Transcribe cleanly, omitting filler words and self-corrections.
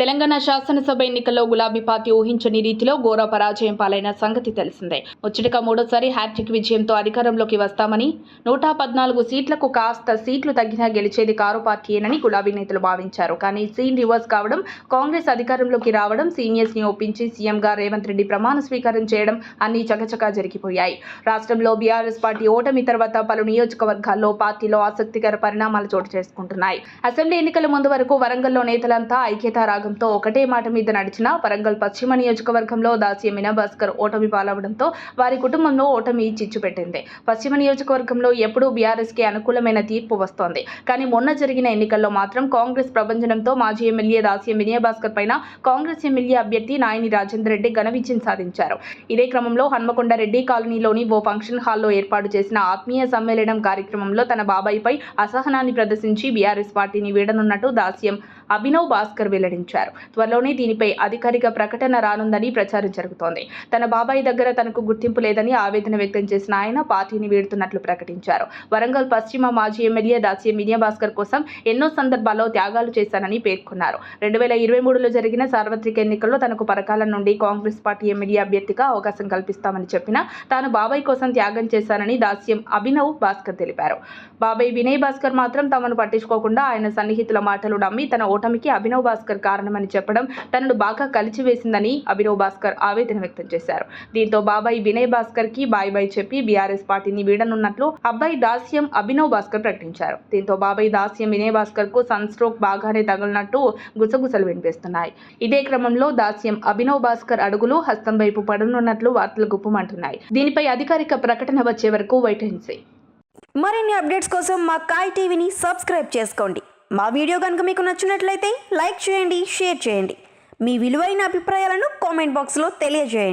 తెలంగాణ శాసనసభ ఎన్నికల్లో గులాబీ పార్టీ ఊహించని రీతిలో ఘోర పరాజయం పాలైన సంగతి తెలిసిందే. ముచ్చటగా మూడోసారి హ్యాట్రిక్ విజయంతో అధికారంలోకి వస్తామని, 114 సీట్లకు కాస్త సీట్లు తగ్గినా గెలిచేది కారు పార్టీయేనని గులాబీ నేతలు భావించారు. కానీ సీన్ రివర్స్ కావడం, కాంగ్రెస్ అధికారంలోకి రావడం, సీనియర్స్ ని ఒప్పించి సీఎంగా రేవంత్ రెడ్డి ప్రమాణ స్వీకారం చేయడం అన్ని చకచకా జరిగిపోయాయి. రాష్ట్రంలో బీఆర్ఎస్ పార్టీ ఓటమి తర్వాత పలు నియోజకవర్గాల్లో పార్టీలో ఆసక్తికర పరిణామాలు చోటు చేసుకుంటున్నాయి. అసెంబ్లీ ఎన్నికల ముందు వరకు వరంగల్లో నేతలంతా ఐక్యతా రాగంతో ఒకటే మాట మీద నడిచిన వరంగల్ పశ్చిమ నియోజకవర్గంలో దాస్యం వినయభాస్కర్ ఓటమి పాలవడంతో వారి కుటుంబంలో ఓటమి చిచ్చుపెట్టింది. పశ్చిమ నియోజకవర్గంలో ఎప్పుడూ బీఆర్ఎస్ కి అనుకూలమైన తీర్పు వస్తోంది. కానీ మొన్న జరిగిన ఎన్నికల్లో మాత్రం కాంగ్రెస్ ప్రభంజనంతో మాజీ ఎమ్మెల్యే దాస్యం వినయభాస్కర్ పైన కాంగ్రెస్ ఎమ్మెల్యే అభ్యర్థి నాయని రాజేందర్ రెడ్డి ఘన విజయం సాధించారు. ఇదే క్రమంలో హన్మకొండ రెడ్డి కాలనీలోని ఓ ఫంక్షన్ హాల్లో ఏర్పాటు చేసిన ఆత్మీయ సమ్మేళనం కార్యక్రమంలో తన బాబాయిపై అసహనాన్ని ప్రదర్శించి బీఆర్ఎస్ పార్టీని వీడనున్నట్టు దాస్యం అభినవ్ భాస్కర్ వెల్లడించారు. త్వరలోనే దీనిపై అధికారిక ప్రకటన రానుందని ప్రచారం జరుగుతోంది. తన బాబాయి దగ్గర తనకు గుర్తింపు లేదని ఆవేదన వ్యక్తం చేసిన ఆయన పార్టీని వీడుతున్నట్లు ప్రకటించారు. వరంగల్ పశ్చిమ మాజీ ఎమ్మెల్యే దాస్యం వినయభాస్కర్ కోసం ఎన్నో సందర్భాల్లో త్యాగాలు చేశానని పేర్కొన్నారు. 2023లో జరిగిన సార్వత్రిక ఎన్నికల్లో తనకు పరకాల నుండి కాంగ్రెస్ పార్టీ ఎమ్మెల్యే అభ్యర్థిగా అవకాశం కల్పిస్తామని చెప్పినా తాను బాబాయి కోసం త్యాగం చేశానని దాస్యం అభినవ్ భాస్కర్ తెలిపారు. బాబాయి వినయ్ భాస్కర్ మాత్రం తమను పట్టించుకోకుండా ఆయన సన్నిహితుల మాటలు నమ్మి తన ఓటమికి అభినవ్ భాస్కర్ కారణమని చెప్పడం తనను బాగా కలిచివేసిందని అభినవ్ భాస్కర్ ఆవేదన వ్యక్తం చేశారు. దీంతో బాబాయి వినయ్ భాస్కర్ కి బాయ్ బాయ్ చెప్పి బీఆర్ఎస్ పార్టీని వీడనున్నట్లు అబ్బాయి దాస్యం అభినవ్ భాస్కర్ ప్రకటించారు. దీంతో బాబాయి దాస్యం వినయ్ భాస్కర్ కు సన్ స్ట్రోక్ బాగానే తగిలినట్టు గుసగుసలు వినిపిస్తున్నాయి. ఇదే క్రమంలో దాస్యం అభినవ్ భాస్కర్ అడుగులు హస్తం వైపు పడనున్నట్లు వార్తలు గుప్పమంటున్నాయి. దీనిపై అధికారిక ప్రకటన వచ్చే వరకు వెయిట్ అండ్ సీ. మరిన్ని అప్డేట్స్ కోసం మా కాయ్ టీవీని సబ్స్క్రైబ్ చేసుకోండి. మా వీడియో కనుక మీకు నచ్చినట్లయితే లైక్ చేయండి, షేర్ చేయండి. మీ విలువైన అభిప్రాయాలను కామెంట్ బాక్స్లో తెలియజేయండి.